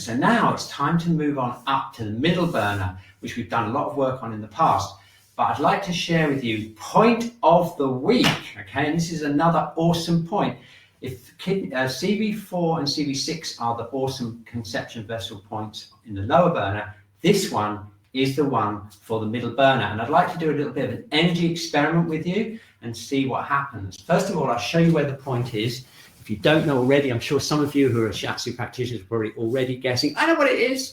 So now it's time to move on up to the middle burner, which we've done a lot of work on in the past. But I'd like to share with you point of the week, okay? And this is another awesome point. If CV4 and CV6 are the awesome conception vessel points in the lower burner, this one is the one for the middle burner. And I'd like to do a little bit of an energy experiment with you and see what happens. First of all, I'll show you where the point is. If you don't know already, I'm sure some of you who are Shiatsu practitioners are probably already guessing, I know what it is.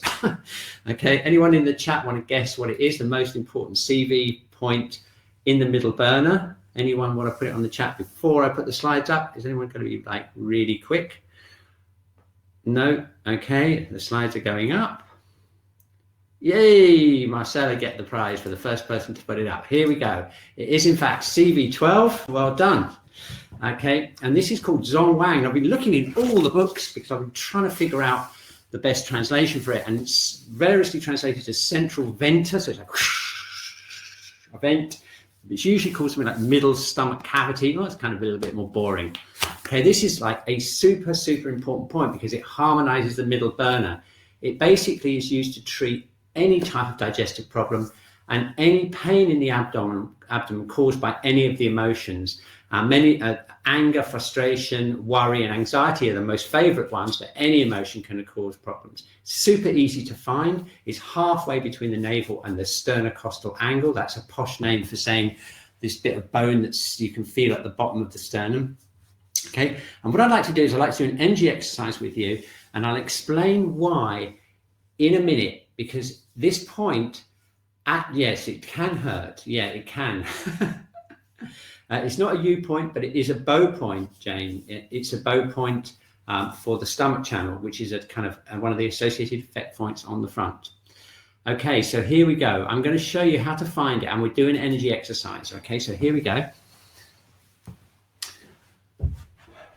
Okay, anyone in the chat want to guess what it is? The most important CV point in the middle burner? Anyone want to put it on the chat before I put the slides up? Is anyone going to be like really quick? No? Okay, the slides are going up. Yay, Marcella get the prize for the first person to put it up. Here we go. It is in fact CV12. Well done. Okay, and this is called Zhong Wang. I've been looking in all the books because I've been trying to figure out the best translation for it, and it's variously translated as central venter, so it's like a vent. It's usually called something like middle stomach cavity. Oh, it's kind of a little bit more boring. Okay, this is like a super important point because it harmonizes the middle burner. It basically is used to treat any type of digestive problem and any pain in the abdomen caused by any of the emotions. Anger, frustration, worry, and anxiety are the most favorite ones, but any emotion can cause problems. Super easy to find. It's halfway between the navel and the sternocostal angle. That's a posh name for saying this bit of bone that you can feel at the bottom of the sternum. Okay, and what I'd like to do is I'd like to do an energy exercise with you, and I'll explain why in a minute, because this point, yes, it can hurt. Yeah, it can. It's not a U point, but it is a bow point, Jane. It's a bow point for the stomach channel, which is a kind of one of the associated effect points on the front. Okay, so here we go. I'm going to show you how to find it, and we're doing an energy exercise. Okay, so here we go.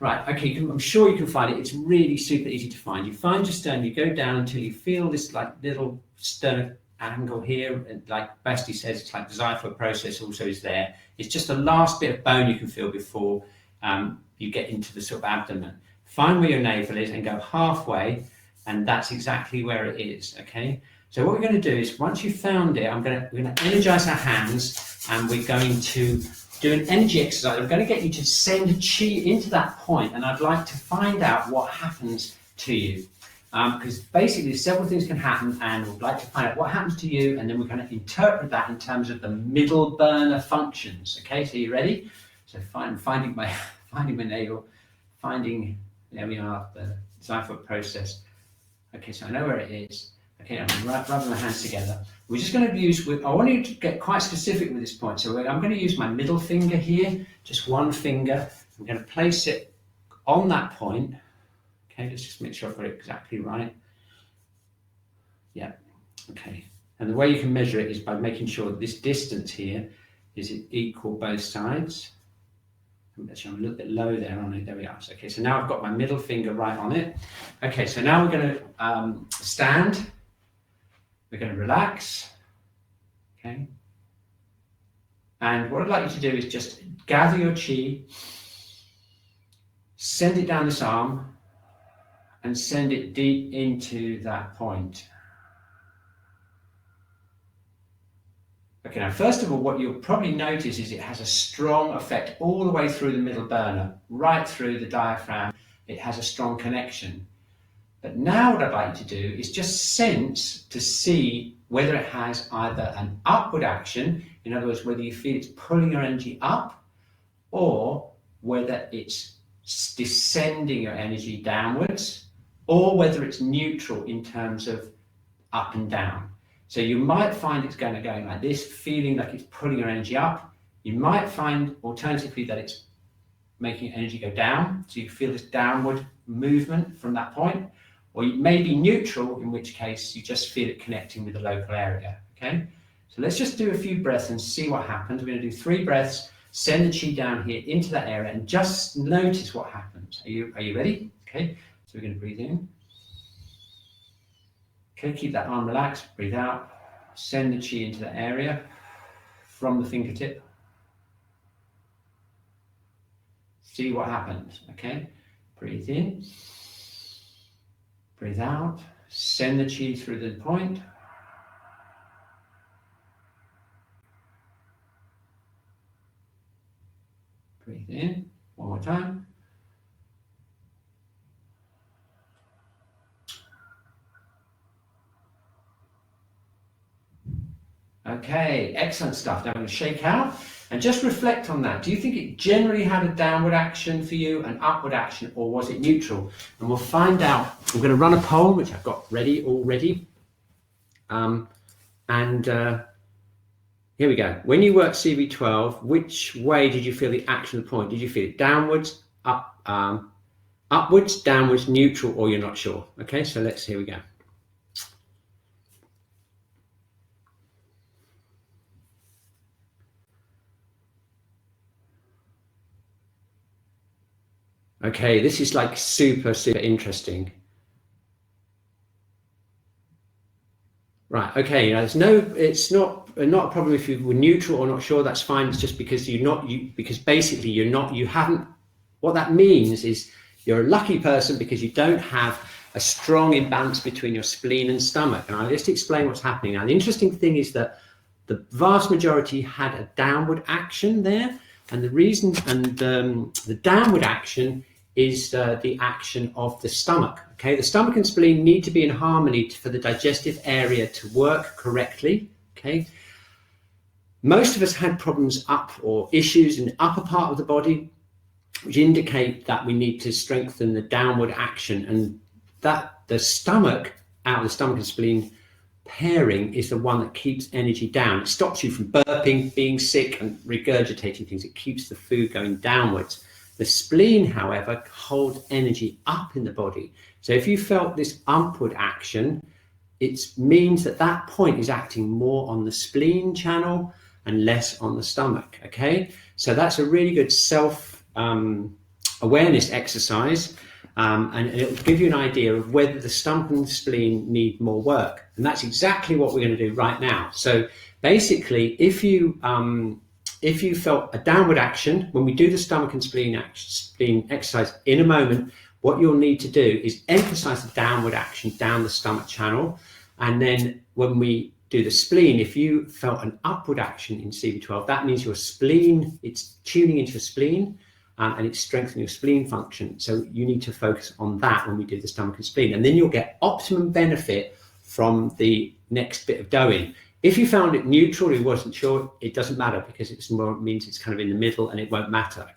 Right, okay, I'm sure you can find it. It's really super easy to find. You find your sternum, you go down until you feel this like little sternum angle here, and like Basti says, it's like the xiphoid process also is there. It's just the last bit of bone you can feel before you get into the sort of abdomen. Find where your navel is and go halfway, and that's exactly where it is. Okay, so what we're going to do is once you've found it, we're going to energize our hands, and we're going to do an energy exercise. I'm going to get you to send chi into that point, and I'd like to find out what happens to you. Because basically several things can happen, and we'd like to find out what happens to you, and then we're going to interpret that in terms of the middle burner functions. Okay, so you ready? So finding my navel, there we are, the xiphoid process. Okay, so I know where it is. Okay, I'm rubbing my hands together. We're just going to use, I want you to get quite specific with this point. So I'm going to use my middle finger here, just one finger. I'm going to place it on that point. Okay, let's just make sure I've got it exactly right. Yeah, okay. And the way you can measure it is by making sure that this distance here is equal both sides. I'm a little bit low there on it. There we are. So, okay, so now I've got my middle finger right on it. Okay, so now we're going to stand. We're going to relax. Okay. And what I'd like you to do is just gather your chi, send it down this arm, and send it deep into that point. Okay, now first of all, what you'll probably notice is it has a strong effect all the way through the middle burner, right through the diaphragm. It has a strong connection. But now what I'd like you to do is just sense to see whether it has either an upward action, in other words, whether you feel it's pulling your energy up, or whether it's descending your energy downwards, or whether it's neutral in terms of up and down. So you might find it's going like this, feeling like it's pulling your energy up. You might find alternatively that it's making your energy go down, so you feel this downward movement from that point, or it may be neutral, in which case you just feel it connecting with the local area. Okay, so let's just do a few breaths and see what happens. We're going to do 3 breaths, send the chi down here into that area, and just notice what happens. Are you ready? Okay, so we're going to breathe in. Okay, keep that arm relaxed, breathe out, send the chi into the area from the fingertip. see what happens. Okay, breathe in, breathe out, Send the chi through the point. Breathe in, one more time. Okay, excellent stuff. Now I'm going to shake out and just reflect on that. Do you think it generally had a downward action for you, an upward action, or was it neutral? And we'll find out. I'm going to run a poll, which I've got ready already. Here we go. When you worked CV12, which way did you feel the action of the point? Did you feel it downwards, upwards, downwards, neutral, or you're not sure? Okay, so here we go. Okay, this is like super interesting. Right, okay, it's not a problem if you were neutral or not sure, that's fine. It's just because because basically you haven't, what that means is you're a lucky person because you don't have a strong imbalance between your spleen and stomach. And I'll just explain what's happening. Now, the interesting thing is that the vast majority had a downward action there. And the reason, the downward action is the action of the stomach. Okay, the stomach and spleen need to be in harmony for the digestive area to work correctly. Okay, most of us had problems or issues in the upper part of the body, which indicate that we need to strengthen the downward action, and that the stomach, out of the stomach and spleen pairing, is the one that keeps energy down. It stops you from burping, being sick, and regurgitating things. It keeps the food going downwards. The spleen, however, holds energy up in the body. So if you felt this upward action, it means that point is acting more on the spleen channel and less on the stomach. Okay, so that's a really good self-awareness exercise. And it'll give you an idea of whether the stomach and the spleen need more work. And that's exactly what we're going to do right now. So basically, if you felt a downward action, when we do the stomach and spleen exercise in a moment, what you'll need to do is emphasize the downward action down the stomach channel. And then when we do the spleen, if you felt an upward action in CV12, that means your spleen, it's tuning into your spleen. And it's strengthening your spleen function. So you need to focus on that when we do the stomach and spleen. And then you'll get optimum benefit from the next bit of doing. If you found it neutral, you wasn't sure, it doesn't matter because it means it's kind of in the middle and it won't matter.